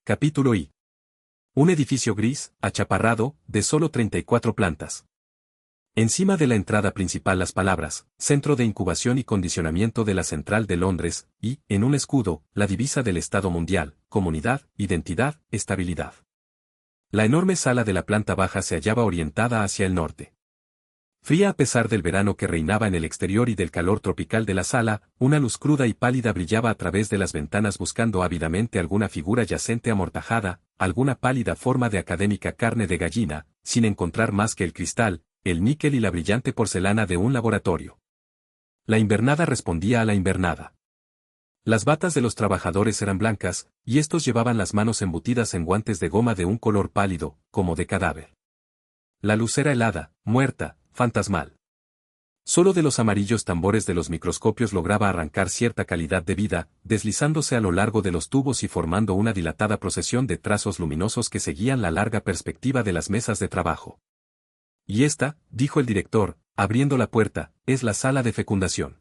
Capítulo I. Un edificio gris, achaparrado, de solo 34 plantas. Encima de la entrada principal las palabras, Centro de Incubación y Condicionamiento de la Central de Londres, y, en un escudo, la divisa del Estado Mundial, Comunidad, Identidad, Estabilidad. La enorme sala de la planta baja se hallaba orientada hacia el norte. Fría a pesar del verano que reinaba en el exterior y del calor tropical de la sala, una luz cruda y pálida brillaba a través de las ventanas buscando ávidamente alguna figura yacente amortajada, alguna pálida forma de académica carne de gallina, sin encontrar más que el cristal, el níquel y la brillante porcelana de un laboratorio. La invernada respondía a la invernada. Las batas de los trabajadores eran blancas, y estos llevaban las manos embutidas en guantes de goma de un color pálido, como de cadáver. La luz era helada, muerta, fantasmal. Solo de los amarillos tambores de los microscopios lograba arrancar cierta calidad de vida, deslizándose a lo largo de los tubos y formando una dilatada procesión de trazos luminosos que seguían la larga perspectiva de las mesas de trabajo. Y esta, dijo el director, abriendo la puerta, es la sala de fecundación.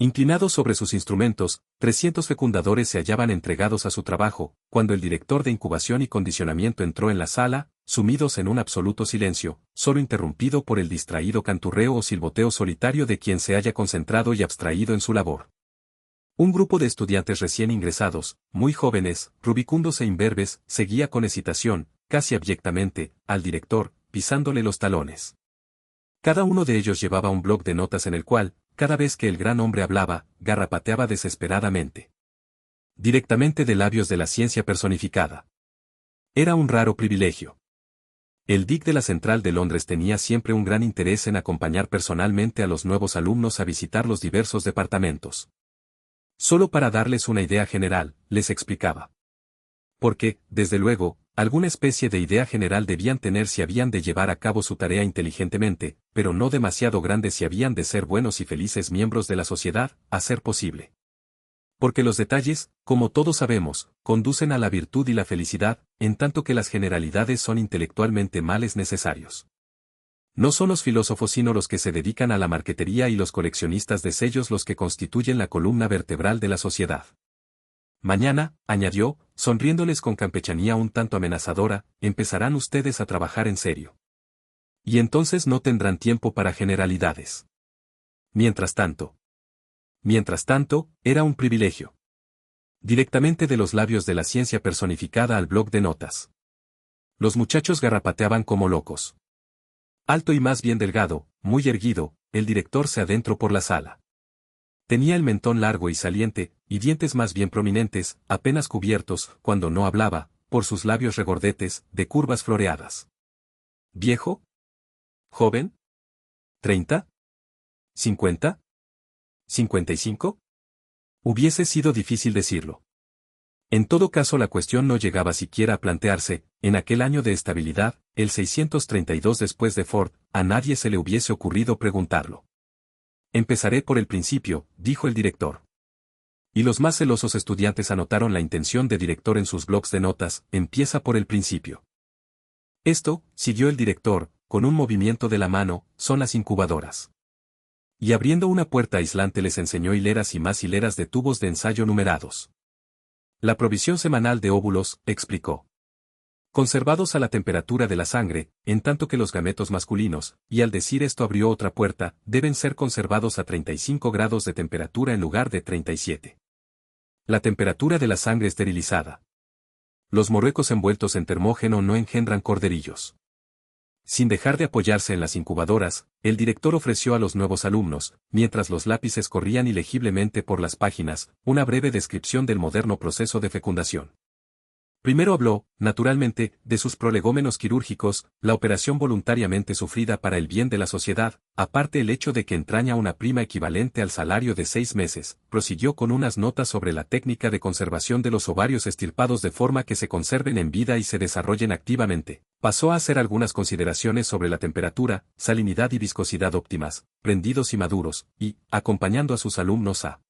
Inclinados sobre sus instrumentos, 300 fecundadores se hallaban entregados a su trabajo, cuando el director de incubación y condicionamiento entró en la sala, sumidos en un absoluto silencio, solo interrumpido por el distraído canturreo o silboteo solitario de quien se haya concentrado y abstraído en su labor. Un grupo de estudiantes recién ingresados, muy jóvenes, rubicundos e imberbes, seguía con hesitación, casi abyectamente, al director, pisándole los talones. Cada uno de ellos llevaba un bloc de notas en el cual, cada vez que el gran hombre hablaba, garrapateaba desesperadamente. Directamente de labios de la ciencia personificada. Era un raro privilegio. El DIC de la Central de Londres tenía siempre un gran interés en acompañar personalmente a los nuevos alumnos a visitar los diversos departamentos. Solo para darles una idea general, les explicaba. Porque, desde luego, alguna especie de idea general debían tener si habían de llevar a cabo su tarea inteligentemente, pero no demasiado grande si habían de ser buenos y felices miembros de la sociedad, a ser posible. Porque los detalles, como todos sabemos, conducen a la virtud y la felicidad, en tanto que las generalidades son intelectualmente males necesarios. No son los filósofos sino los que se dedican a la marquetería y los coleccionistas de sellos los que constituyen la columna vertebral de la sociedad. Mañana, añadió, sonriéndoles con campechanía un tanto amenazadora, empezarán ustedes a trabajar en serio. Y entonces no tendrán tiempo para generalidades. Mientras tanto, era un privilegio. Directamente de los labios de la ciencia personificada al bloc de notas. Los muchachos garrapateaban como locos. Alto y más bien delgado, muy erguido, el director se adentró por la sala. Tenía el mentón largo y saliente, y dientes más bien prominentes, apenas cubiertos, cuando no hablaba, por sus labios regordetes, de curvas floreadas. ¿Viejo? ¿Joven? ¿30? ¿50? ¿55? Hubiese sido difícil decirlo. En todo caso la cuestión no llegaba siquiera a plantearse, en aquel año de estabilidad, el 632 después de Ford, a nadie se le hubiese ocurrido preguntarlo. Empezaré por el principio, dijo el director. Y los más celosos estudiantes anotaron la intención de director en sus blocs de notas, empieza por el principio. Esto, siguió el director, con un movimiento de la mano, son las incubadoras. Y abriendo una puerta aislante les enseñó hileras y más hileras de tubos de ensayo numerados. La provisión semanal de óvulos, explicó. Conservados a la temperatura de la sangre, en tanto que los gametos masculinos, y al decir esto abrió otra puerta, deben ser conservados a 35 grados de temperatura en lugar de 37. La temperatura de la sangre esterilizada. Los moruecos envueltos en termógeno no engendran corderillos. Sin dejar de apoyarse en las incubadoras, el director ofreció a los nuevos alumnos, mientras los lápices corrían ilegiblemente por las páginas, una breve descripción del moderno proceso de fecundación. Primero habló, naturalmente, de sus prolegómenos quirúrgicos, la operación voluntariamente sufrida para el bien de la sociedad, aparte el hecho de que entraña una prima equivalente al salario de 6 meses, prosiguió con unas notas sobre la técnica de conservación de los ovarios extirpados de forma que se conserven en vida y se desarrollen activamente. Pasó a hacer algunas consideraciones sobre la temperatura, salinidad y viscosidad óptimas, prendidos y maduros, y, acompañando a sus alumnos a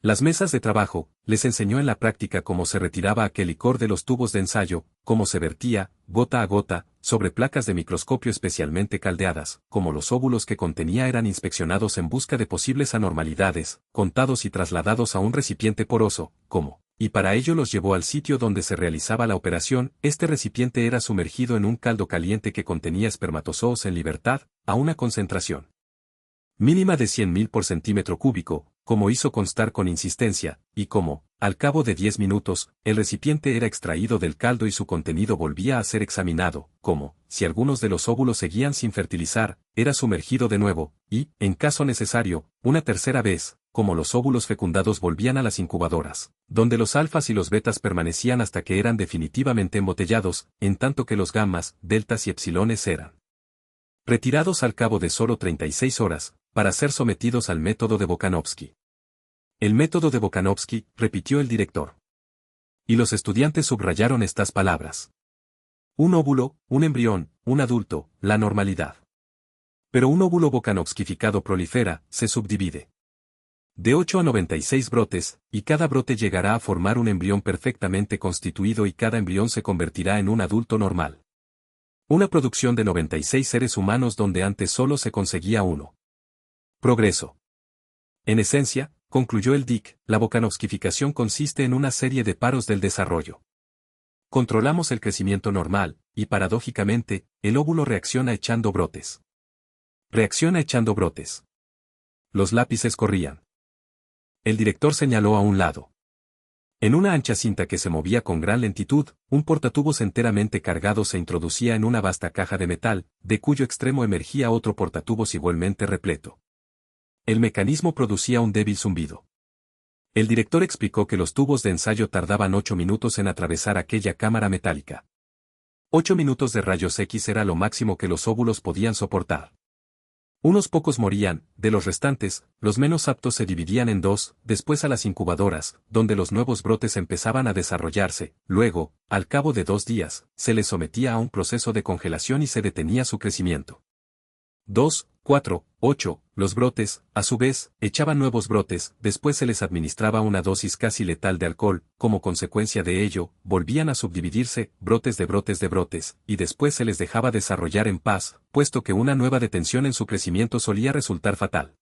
las mesas de trabajo, les enseñó en la práctica cómo se retiraba aquel licor de los tubos de ensayo, cómo se vertía, gota a gota, sobre placas de microscopio especialmente caldeadas, cómo los óvulos que contenía eran inspeccionados en busca de posibles anormalidades, contados y trasladados a un recipiente poroso, cómo, y para ello los llevó al sitio donde se realizaba la operación. Este recipiente era sumergido en un caldo caliente que contenía espermatozoos en libertad, a una concentración mínima de 100.000 por centímetro cúbico, como hizo constar con insistencia, y como, al cabo de 10 minutos, el recipiente era extraído del caldo y su contenido volvía a ser examinado, como, si algunos de los óvulos seguían sin fertilizar, era sumergido de nuevo, y, en caso necesario, una tercera vez, como los óvulos fecundados volvían a las incubadoras, donde los alfas y los betas permanecían hasta que eran definitivamente embotellados, en tanto que los gamas, deltas y epsilones eran retirados al cabo de solo 36 horas, para ser sometidos al método de Bokanovsky. El método de Bokanovsky, repitió el director. Y los estudiantes subrayaron estas palabras. Un óvulo, un embrión, un adulto, la normalidad. Pero un óvulo bokanovskificado prolifera, se subdivide de 8 a 96 brotes, y cada brote llegará a formar un embrión perfectamente constituido y cada embrión se convertirá en un adulto normal. Una producción de 96 seres humanos donde antes solo se conseguía uno. Progreso. En esencia, concluyó el DIC, la bokanovskificación consiste en una serie de paros del desarrollo. Controlamos el crecimiento normal, y paradójicamente, el óvulo reacciona echando brotes. Reacciona echando brotes. Los lápices corrían. El director señaló a un lado. En una ancha cinta que se movía con gran lentitud, un portatubos enteramente cargado se introducía en una vasta caja de metal, de cuyo extremo emergía otro portatubos igualmente repleto. El mecanismo producía un débil zumbido. El director explicó que los tubos de ensayo tardaban 8 minutos en atravesar aquella cámara metálica. 8 minutos de rayos X era lo máximo que los óvulos podían soportar. Unos pocos morían, de los restantes, los menos aptos se dividían en dos, después a las incubadoras, donde los nuevos brotes empezaban a desarrollarse, luego, al cabo de 2 días, se les sometía a un proceso de congelación y se detenía su crecimiento. 2, 4, 8, los brotes, a su vez, echaban nuevos brotes, después se les administraba una dosis casi letal de alcohol, como consecuencia de ello, volvían a subdividirse, brotes de brotes, y después se les dejaba desarrollar en paz, puesto que una nueva detención en su crecimiento solía resultar fatal.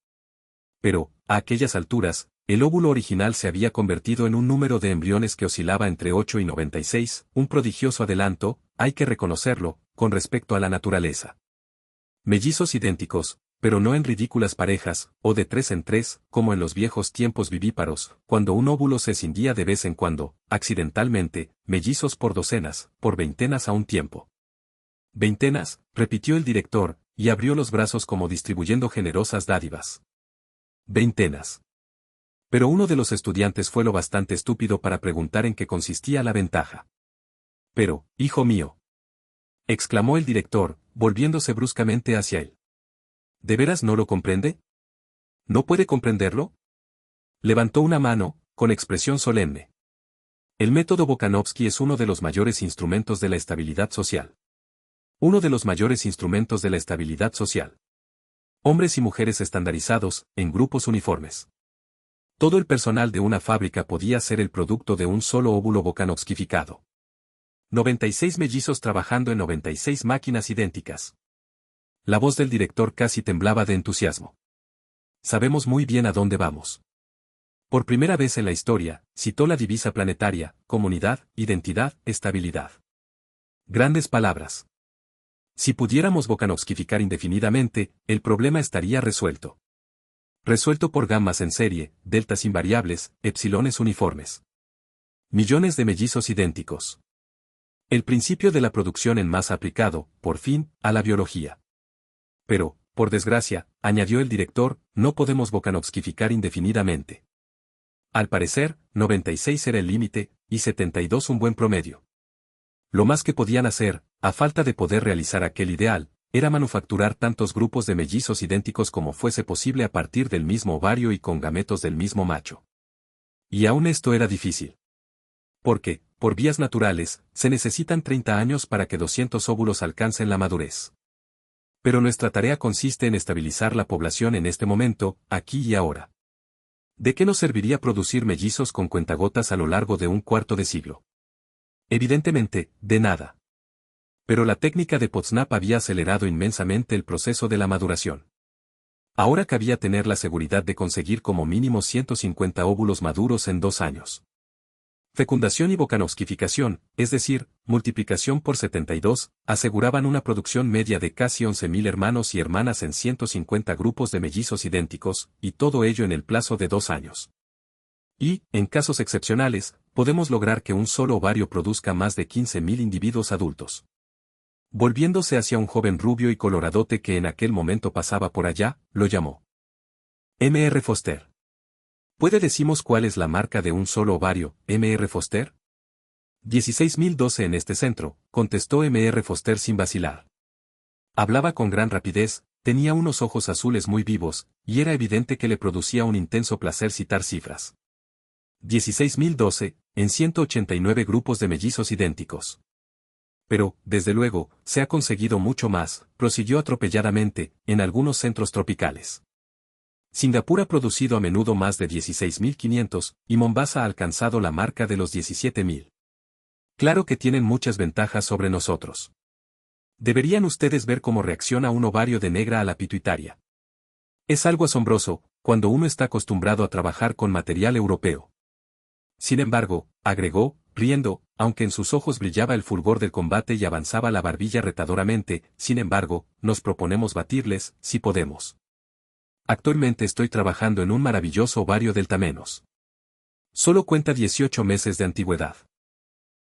Pero, a aquellas alturas, el óvulo original se había convertido en un número de embriones que oscilaba entre 8 y 96, un prodigioso adelanto, hay que reconocerlo, con respecto a la naturaleza. Mellizos idénticos, pero no en ridículas parejas, o de 3 en 3, como en los viejos tiempos vivíparos, cuando un óvulo se escindía de vez en cuando, accidentalmente, mellizos por docenas, por veintenas a un tiempo. Veintenas, repitió el director, y abrió los brazos como distribuyendo generosas dádivas. Veintenas. Pero uno de los estudiantes fue lo bastante estúpido para preguntar en qué consistía la ventaja. Pero, hijo mío, exclamó el director, volviéndose bruscamente hacia él. ¿De veras no lo comprende? ¿No puede comprenderlo? Levantó una mano, con expresión solemne. El método Bokanovsky es uno de los mayores instrumentos de la estabilidad social. Uno de los mayores instrumentos de la estabilidad social. Hombres y mujeres estandarizados, en grupos uniformes. Todo el personal de una fábrica podía ser el producto de un solo óvulo bokanovskificado. 96 mellizos trabajando en 96 máquinas idénticas. La voz del director casi temblaba de entusiasmo. Sabemos muy bien a dónde vamos. Por primera vez en la historia, citó la divisa planetaria, comunidad, identidad, estabilidad. Grandes palabras. Si pudiéramos bokanovskificar indefinidamente, el problema estaría resuelto. Resuelto por gamas en serie, deltas invariables, epsilones uniformes. Millones de mellizos idénticos. El principio de la producción en masa aplicado, por fin, a la biología. Pero, por desgracia, añadió el director, no podemos bokanovskificar indefinidamente. Al parecer, 96 era el límite, y 72 un buen promedio. Lo más que podían hacer, a falta de poder realizar aquel ideal, era manufacturar tantos grupos de mellizos idénticos como fuese posible a partir del mismo ovario y con gametos del mismo macho. Y aún esto era difícil. Porque, por vías naturales, se necesitan 30 años para que 200 óvulos alcancen la madurez. Pero nuestra tarea consiste en estabilizar la población en este momento, aquí y ahora. ¿De qué nos serviría producir mellizos con cuentagotas a lo largo de un cuarto de siglo? Evidentemente, de nada. Pero la técnica de Potsdam había acelerado inmensamente el proceso de la maduración. Ahora cabía tener la seguridad de conseguir como mínimo 150 óvulos maduros en 2 años. Fecundación y bocanosquificación, es decir, multiplicación por 72, aseguraban una producción media de casi 11.000 hermanos y hermanas en 150 grupos de mellizos idénticos, y todo ello en el plazo de 2 años. Y, en casos excepcionales, podemos lograr que un solo ovario produzca más de 15.000 individuos adultos. Volviéndose hacia un joven rubio y coloradote que en aquel momento pasaba por allá, lo llamó. M.R. Foster. ¿Puede decimos cuál es la marca de un solo ovario, M.R. Foster? 16.012 en este centro, contestó M.R. Foster sin vacilar. Hablaba con gran rapidez, tenía unos ojos azules muy vivos, y era evidente que le producía un intenso placer citar cifras. 16.012, en 189 grupos de mellizos idénticos. Pero, desde luego, se ha conseguido mucho más, prosiguió atropelladamente, en algunos centros tropicales. Singapur ha producido a menudo más de 16.500, y Mombasa ha alcanzado la marca de los 17.000. Claro que tienen muchas ventajas sobre nosotros. Deberían ustedes ver cómo reacciona un ovario de negra a la pituitaria. Es algo asombroso, cuando uno está acostumbrado a trabajar con material europeo. Sin embargo, agregó, riendo, aunque en sus ojos brillaba el fulgor del combate y avanzaba la barbilla retadoramente, sin embargo, nos proponemos batirles, si podemos. Actualmente estoy trabajando en un maravilloso ovario deltamenos. Solo cuenta 18 meses de antigüedad.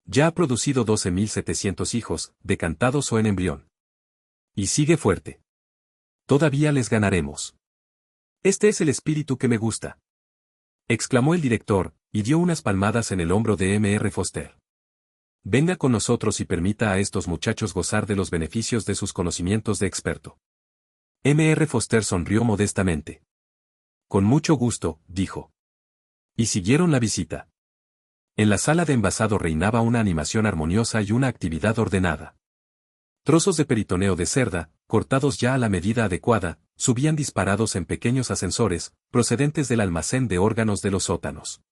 Ya ha producido 12.700 hijos, decantados o en embrión. Y sigue fuerte. Todavía les ganaremos. Este es el espíritu que me gusta. Exclamó el director, y dio unas palmadas en el hombro de M.R. Foster. Venga con nosotros y permita a estos muchachos gozar de los beneficios de sus conocimientos de experto. M.R. Foster sonrió modestamente. Con mucho gusto, dijo. Y siguieron la visita. En la sala de envasado reinaba una animación armoniosa y una actividad ordenada. Trozos de peritoneo de cerda, cortados ya a la medida adecuada, subían disparados en pequeños ascensores, procedentes del almacén de órganos de los sótanos.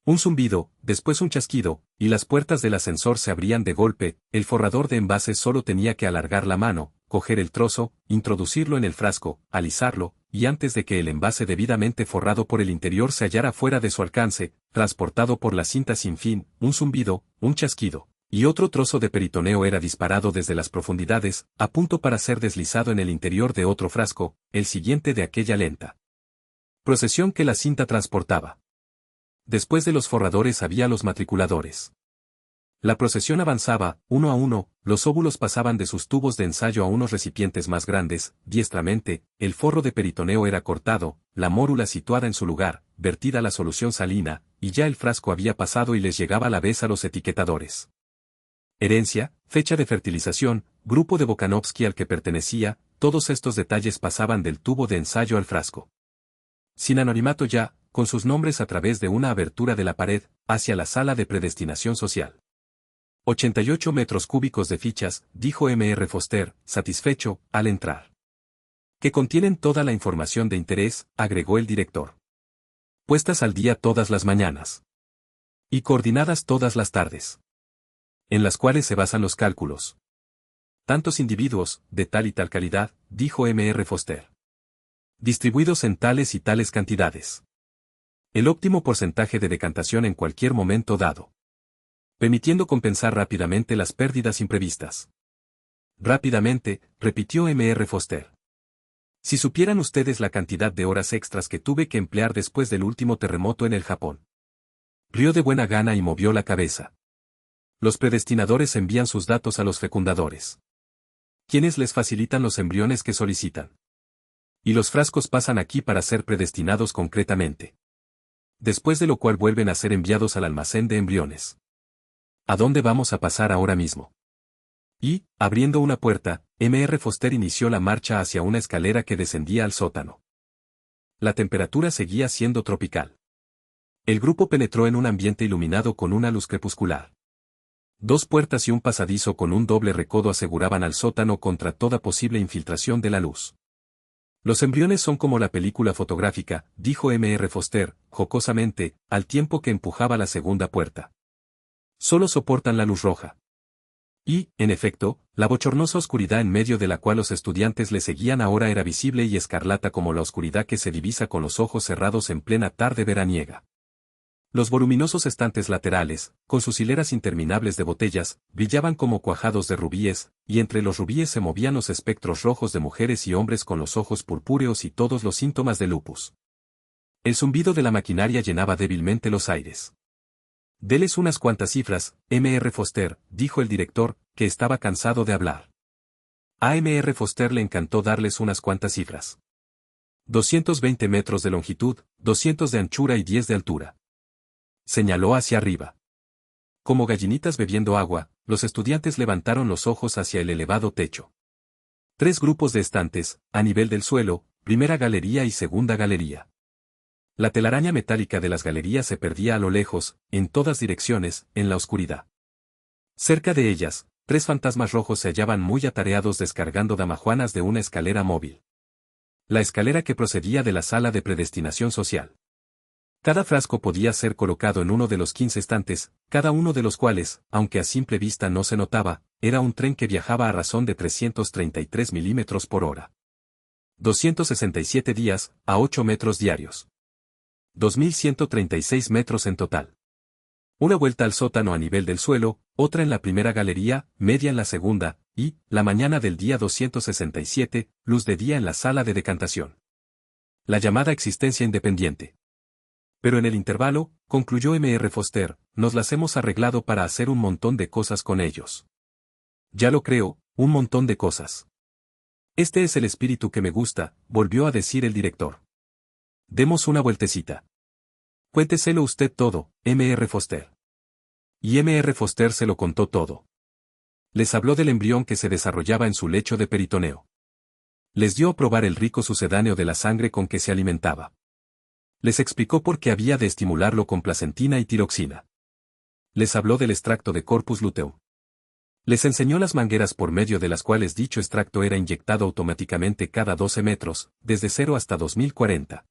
Un zumbido, después un chasquido, y las puertas del ascensor se abrían de golpe, el forrador de envases solo tenía que alargar la mano, coger el trozo, introducirlo en el frasco, alisarlo, y antes de que el envase debidamente forrado por el interior se hallara fuera de su alcance, transportado por la cinta sin fin, un zumbido, un chasquido, y otro trozo de peritoneo era disparado desde las profundidades, a punto para ser deslizado en el interior de otro frasco, el siguiente de aquella lenta procesión que la cinta transportaba. Después de los forradores había los matriculadores. La procesión avanzaba, uno a uno, los óvulos pasaban de sus tubos de ensayo a unos recipientes más grandes, diestramente, el forro de peritoneo era cortado, la mórula situada en su lugar, vertida la solución salina, y ya el frasco había pasado y les llegaba a la vez a los etiquetadores. Herencia, fecha de fertilización, grupo de Bokanovsky al que pertenecía, todos estos detalles pasaban del tubo de ensayo al frasco. Sin anonimato ya, con sus nombres a través de una abertura de la pared, hacia la sala de predestinación social. 88 metros cúbicos de fichas, dijo M.R. Foster, satisfecho, al entrar. Que contienen toda la información de interés, agregó el director. Puestas al día todas las mañanas. Y coordinadas todas las tardes. En las cuales se basan los cálculos. Tantos individuos, de tal y tal calidad, dijo M.R. Foster. Distribuidos en tales y tales cantidades. El óptimo porcentaje de decantación en cualquier momento dado. Permitiendo compensar rápidamente las pérdidas imprevistas. Rápidamente, repitió M.R. Foster. Si supieran ustedes la cantidad de horas extras que tuve que emplear después del último terremoto en el Japón. Rió de buena gana y movió la cabeza. Los predestinadores envían sus datos a los fecundadores. Quienes les facilitan los embriones que solicitan. Y los frascos pasan aquí para ser predestinados concretamente. Después de lo cual vuelven a ser enviados al almacén de embriones. ¿A dónde vamos a pasar ahora mismo? Y, abriendo una puerta, M.R. Foster inició la marcha hacia una escalera que descendía al sótano. La temperatura seguía siendo tropical. El grupo penetró en un ambiente iluminado con una luz crepuscular. 2 puertas y un pasadizo con un doble recodo aseguraban al sótano contra toda posible infiltración de la luz. Los embriones son como la película fotográfica, dijo M.R. Foster, jocosamente, al tiempo que empujaba la segunda puerta. Solo soportan la luz roja. Y, en efecto, la bochornosa oscuridad en medio de la cual los estudiantes le seguían ahora era visible y escarlata como la oscuridad que se divisa con los ojos cerrados en plena tarde veraniega. Los voluminosos estantes laterales, con sus hileras interminables de botellas, brillaban como cuajados de rubíes, y entre los rubíes se movían los espectros rojos de mujeres y hombres con los ojos purpúreos y todos los síntomas de lupus. El zumbido de la maquinaria llenaba débilmente los aires. «Deles unas cuantas cifras, M.R. Foster», dijo el director, que estaba cansado de hablar. A M.R. Foster le encantó darles unas cuantas cifras. 220 metros de longitud, 200 de anchura y 10 de altura. Señaló hacia arriba. Como gallinitas bebiendo agua, los estudiantes levantaron los ojos hacia el elevado techo. 3 grupos de estantes, a nivel del suelo, primera galería y segunda galería. La telaraña metálica de las galerías se perdía a lo lejos, en todas direcciones, en la oscuridad. Cerca de ellas, 3 fantasmas rojos se hallaban muy atareados descargando damajuanas de una escalera móvil. La escalera que procedía de la sala de predestinación social. Cada frasco podía ser colocado en uno de los 15 estantes, cada uno de los cuales, aunque a simple vista no se notaba, era un tren que viajaba a razón de 333 milímetros por hora. 267 días, a 8 metros diarios. 2.136 metros en total. Una vuelta al sótano a nivel del suelo, otra en la primera galería, media en la segunda, y, la mañana del día 267, luz de día en la sala de decantación. La llamada existencia independiente. Pero en el intervalo, concluyó M.R. Foster, nos las hemos arreglado para hacer un montón de cosas con ellos. Ya lo creo, un montón de cosas. Este es el espíritu que me gusta, volvió a decir el director. Demos una vueltecita. Cuénteselo usted todo, M.R. Foster. Y M.R. Foster se lo contó todo. Les habló del embrión que se desarrollaba en su lecho de peritoneo. Les dio a probar el rico sucedáneo de la sangre con que se alimentaba. Les explicó por qué había de estimularlo con placentina y tiroxina. Les habló del extracto de corpus luteum. Les enseñó las mangueras por medio de las cuales dicho extracto era inyectado automáticamente cada 12 metros, desde 0 hasta 2040.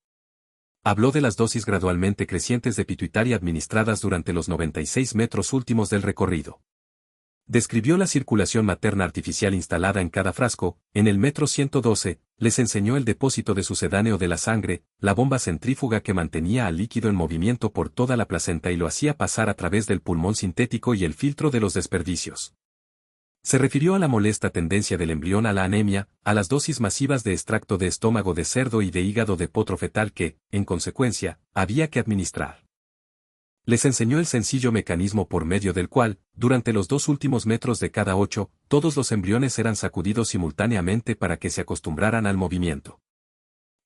Habló de las dosis gradualmente crecientes de pituitaria administradas durante los 96 metros últimos del recorrido. Describió la circulación materna artificial instalada en cada frasco, en el metro 112, les enseñó el depósito de sucedáneo de la sangre, la bomba centrífuga que mantenía al líquido en movimiento por toda la placenta y lo hacía pasar a través del pulmón sintético y el filtro de los desperdicios. Se refirió a la molesta tendencia del embrión a la anemia, a las dosis masivas de extracto de estómago de cerdo y de hígado de potro fetal que, en consecuencia, había que administrar. Les enseñó el sencillo mecanismo por medio del cual, durante los 2 últimos metros de cada 8, todos los embriones eran sacudidos simultáneamente para que se acostumbraran al movimiento.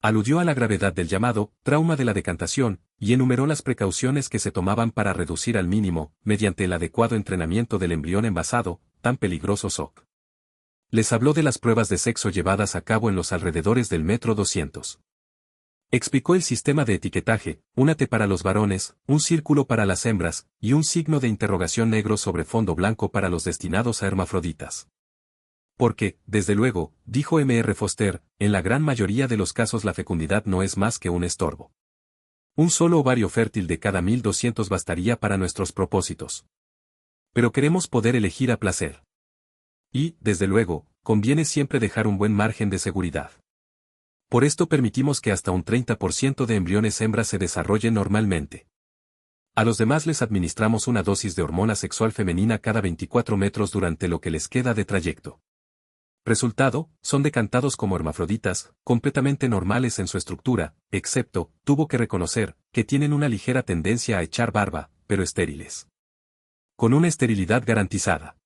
Aludió a la gravedad del llamado trauma de la decantación, y enumeró las precauciones que se tomaban para reducir al mínimo, mediante el adecuado entrenamiento del embrión envasado, tan peligroso SOC. Les habló de las pruebas de sexo llevadas a cabo en los alrededores del metro 200. Explicó el sistema de etiquetaje, una T para los varones, un círculo para las hembras, y un signo de interrogación negro sobre fondo blanco para los destinados a hermafroditas. Porque, desde luego, dijo M.R. Foster, en la gran mayoría de los casos la fecundidad no es más que un estorbo. Un solo ovario fértil de cada 1200 bastaría para nuestros propósitos. Pero queremos poder elegir a placer. Y, desde luego, conviene siempre dejar un buen margen de seguridad. Por esto permitimos que hasta un 30% de embriones hembras se desarrollen normalmente. A los demás les administramos una dosis de hormona sexual femenina cada 24 metros durante lo que les queda de trayecto. Resultado, son decantados como hermafroditas, completamente normales en su estructura, excepto, tuvo que reconocer, que tienen una ligera tendencia a echar barba, pero estériles. Con una esterilidad garantizada.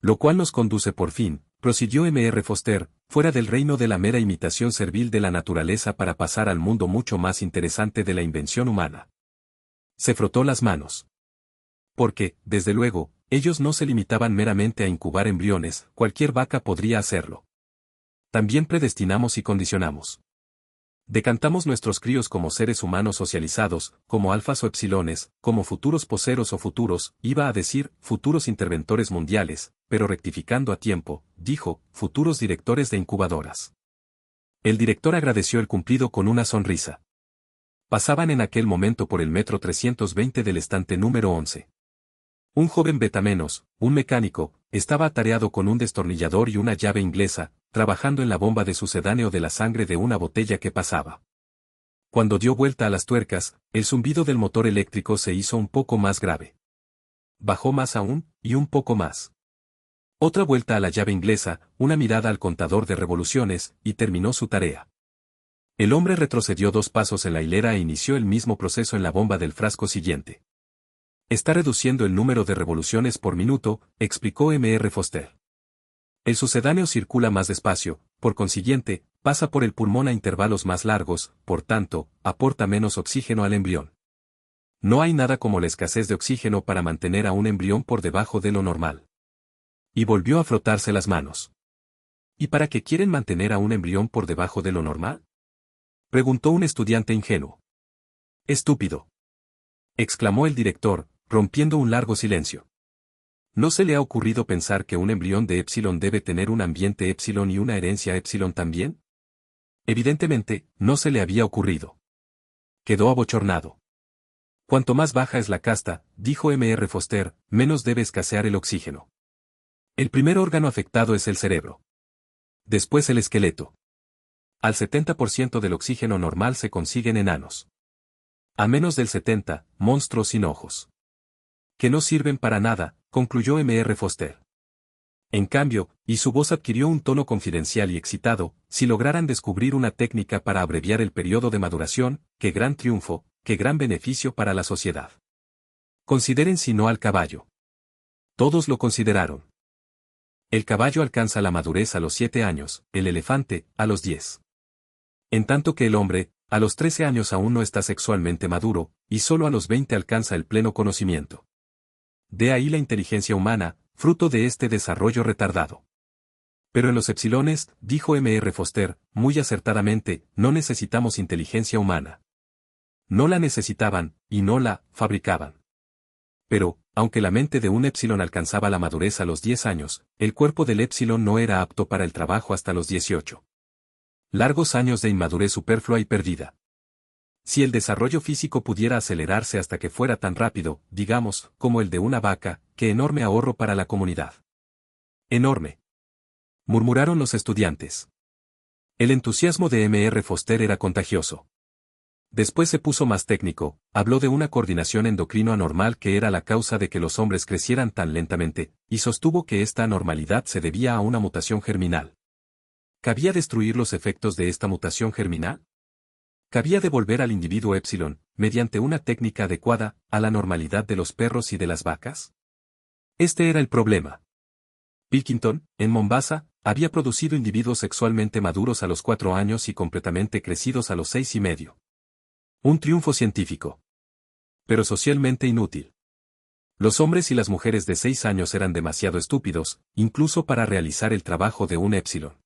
Lo cual nos conduce por fin, prosiguió M.R. Foster, fuera del reino de la mera imitación servil de la naturaleza para pasar al mundo mucho más interesante de la invención humana. Se frotó las manos. Porque, desde luego, ellos no se limitaban meramente a incubar embriones, cualquier vaca podría hacerlo. También predestinamos y condicionamos. Decantamos nuestros críos como seres humanos socializados, como alfas o epsilones, como futuros poseros o futuros, iba a decir, futuros interventores mundiales, pero rectificando a tiempo, dijo, futuros directores de incubadoras. El director agradeció el cumplido con una sonrisa. Pasaban en aquel momento por el metro 320 del estante número 11. Un joven betamenos, un mecánico, estaba atareado con un destornillador y una llave inglesa, trabajando en la bomba de sucedáneo de la sangre de una botella que pasaba. Cuando dio vuelta a las tuercas, el zumbido del motor eléctrico se hizo un poco más grave. Bajó más aún, y un poco más. Otra vuelta a la llave inglesa, una mirada al contador de revoluciones, y terminó su tarea. El hombre retrocedió 2 pasos en la hilera e inició el mismo proceso en la bomba del frasco siguiente. Está reduciendo el número de revoluciones por minuto, explicó M.R. Foster. El sucedáneo circula más despacio, por consiguiente, pasa por el pulmón a intervalos más largos, por tanto, aporta menos oxígeno al embrión. No hay nada como la escasez de oxígeno para mantener a un embrión por debajo de lo normal. Y volvió a frotarse las manos. ¿Y para qué quieren mantener a un embrión por debajo de lo normal?, preguntó un estudiante ingenuo. Estúpido, exclamó el director, rompiendo un largo silencio. ¿No se le ha ocurrido pensar que un embrión de Epsilon debe tener un ambiente Epsilon y una herencia Epsilon también? Evidentemente, no se le había ocurrido. Quedó abochornado. Cuanto más baja es la casta, dijo M.R. Foster, menos debe escasear el oxígeno. El primer órgano afectado es el cerebro. Después el esqueleto. Al 70% del oxígeno normal se consigue en enanos. A menos del 70, monstruos sin ojos. Que no sirven para nada, concluyó M.R. Foster. En cambio, y su voz adquirió un tono confidencial y excitado, si lograran descubrir una técnica para abreviar el periodo de maduración, qué gran triunfo, qué gran beneficio para la sociedad. Consideren si no al caballo. Todos lo consideraron. El caballo alcanza la madurez a los 7 años, el elefante, a los 10. En tanto que el hombre, a los 13 años aún no está sexualmente maduro, y solo a los 20 alcanza el pleno conocimiento. De ahí la inteligencia humana, fruto de este desarrollo retardado. Pero en los epsilones, dijo M.R. Foster, muy acertadamente, no necesitamos inteligencia humana. No la necesitaban, y no la fabricaban. Pero, aunque la mente de un epsilon alcanzaba la madurez a los 10 años, el cuerpo del epsilon no era apto para el trabajo hasta los 18. Largos años de inmadurez superflua y perdida. Si el desarrollo físico pudiera acelerarse hasta que fuera tan rápido, digamos, como el de una vaca, qué enorme ahorro para la comunidad. Enorme, murmuraron los estudiantes. El entusiasmo de M.R. Foster era contagioso. Después se puso más técnico, habló de una coordinación endocrino anormal que era la causa de que los hombres crecieran tan lentamente, y sostuvo que esta anormalidad se debía a una mutación germinal. ¿Cabía destruir los efectos de esta mutación germinal? ¿Cabía devolver al individuo epsilon, mediante una técnica adecuada, a la normalidad de los perros y de las vacas? Este era el problema. Pilkington, en Mombasa, había producido individuos sexualmente maduros a los 4 años y completamente crecidos a los 6 y medio. Un triunfo científico. Pero socialmente inútil. Los hombres y las mujeres de 6 años eran demasiado estúpidos, incluso para realizar el trabajo de un epsilon.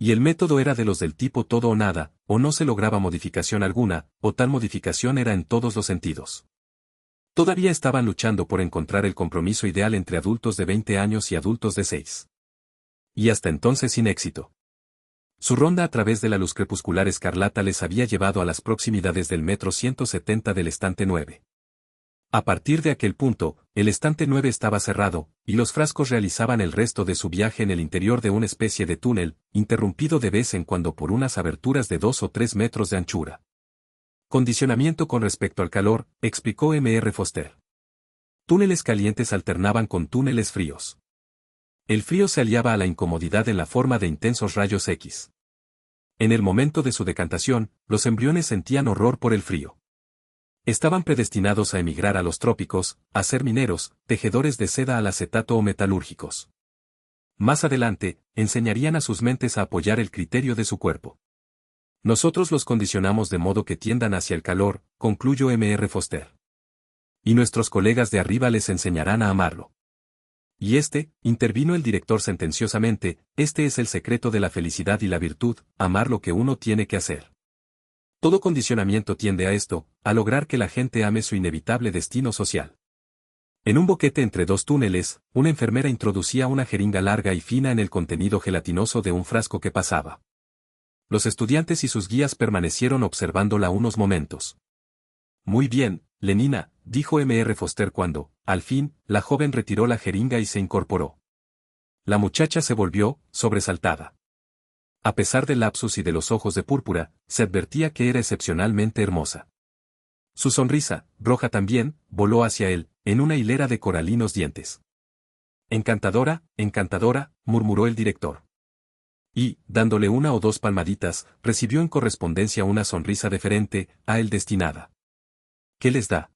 Y el método era de los del tipo todo o nada, o no se lograba modificación alguna, o tal modificación era en todos los sentidos. Todavía estaban luchando por encontrar el compromiso ideal entre adultos de 20 años y adultos de 6. Y hasta entonces sin éxito. Su ronda a través de la luz crepuscular escarlata les había llevado a las proximidades del metro 170 del estante 9. A partir de aquel punto, el estante 9 estaba cerrado, y los frascos realizaban el resto de su viaje en el interior de una especie de túnel, interrumpido de vez en cuando por unas aberturas de 2 o 3 metros de anchura. Condicionamiento con respecto al calor, explicó M.R. Foster. Túneles calientes alternaban con túneles fríos. El frío se aliaba a la incomodidad en la forma de intensos rayos X. En el momento de su decantación, los embriones sentían horror por el frío. Estaban predestinados a emigrar a los trópicos, a ser mineros, tejedores de seda al acetato o metalúrgicos. Más adelante, enseñarían a sus mentes a apoyar el criterio de su cuerpo. Nosotros los condicionamos de modo que tiendan hacia el calor, concluyó M.R. Foster. Y nuestros colegas de arriba les enseñarán a amarlo. Y intervino el director sentenciosamente, este es el secreto de la felicidad y la virtud, amar lo que uno tiene que hacer. Todo condicionamiento tiende a esto, a lograr que la gente ame su inevitable destino social. En un boquete entre 2 túneles, una enfermera introducía una jeringa larga y fina en el contenido gelatinoso de un frasco que pasaba. Los estudiantes y sus guías permanecieron observándola unos momentos. Muy bien, Lenina, dijo M.R. Foster cuando, al fin, la joven retiró la jeringa y se incorporó. La muchacha se volvió, sobresaltada. A pesar del lapsus y de los ojos de púrpura, se advertía que era excepcionalmente hermosa. Su sonrisa, roja también, voló hacia él, en una hilera de coralinos dientes. Encantadora, encantadora, murmuró el director. Y, dándole una o dos palmaditas, recibió en correspondencia una sonrisa deferente, a él destinada. ¿Qué les da?,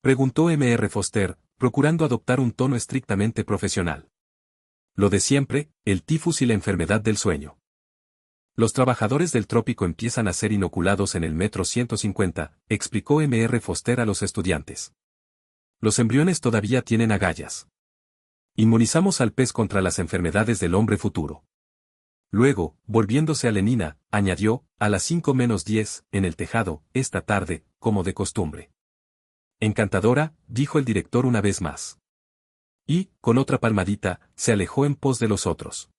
preguntó M.R. Foster, procurando adoptar un tono estrictamente profesional. Lo de siempre, el tifus y la enfermedad del sueño. Los trabajadores del trópico empiezan a ser inoculados en el metro 150, explicó M.R. Foster a los estudiantes. Los embriones todavía tienen agallas. Inmunizamos al pez contra las enfermedades del hombre futuro. Luego, volviéndose a Lenina, añadió, a las 5:10, en el tejado, esta tarde, como de costumbre. Encantadora, dijo el director una vez más. Y, con otra palmadita, se alejó en pos de los otros.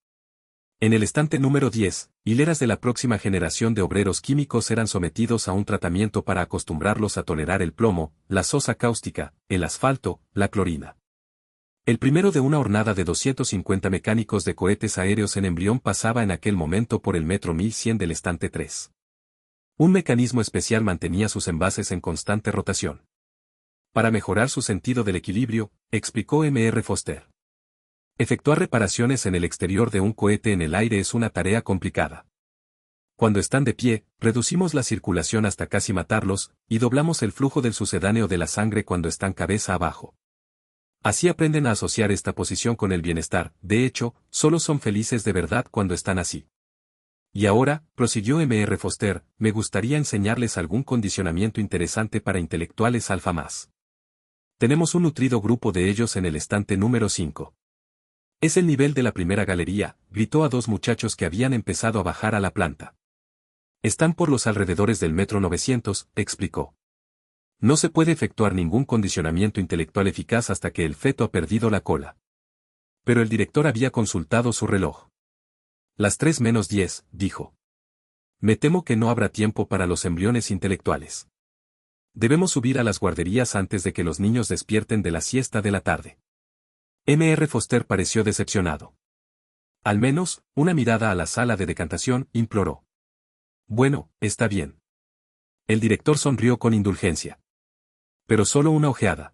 En el estante número 10, hileras de la próxima generación de obreros químicos eran sometidos a un tratamiento para acostumbrarlos a tolerar el plomo, la sosa cáustica, el asfalto, la clorina. El primero de una hornada de 250 mecánicos de cohetes aéreos en embrión pasaba en aquel momento por el metro 1100 del estante 3. Un mecanismo especial mantenía sus envases en constante rotación. Para mejorar su sentido del equilibrio, explicó M.R. Foster. Efectuar reparaciones en el exterior de un cohete en el aire es una tarea complicada. Cuando están de pie, reducimos la circulación hasta casi matarlos, y doblamos el flujo del sucedáneo de la sangre cuando están cabeza abajo. Así aprenden a asociar esta posición con el bienestar, de hecho, solo son felices de verdad cuando están así. Y ahora, prosiguió M.R. Foster, me gustaría enseñarles algún condicionamiento interesante para intelectuales alfa más. Tenemos un nutrido grupo de ellos en el estante número 5. Es el nivel de la primera galería, gritó a dos muchachos que habían empezado a bajar a la planta. Están por los alrededores del metro 900, explicó. No se puede efectuar ningún condicionamiento intelectual eficaz hasta que el feto ha perdido la cola. Pero el director había consultado su reloj. Las 3:10, dijo. Me temo que no habrá tiempo para los embriones intelectuales. Debemos subir a las guarderías antes de que los niños despierten de la siesta de la tarde. M.R. Foster pareció decepcionado. Al menos, una mirada a la sala de decantación, imploró. Bueno, está bien. El director sonrió con indulgencia. Pero solo una ojeada.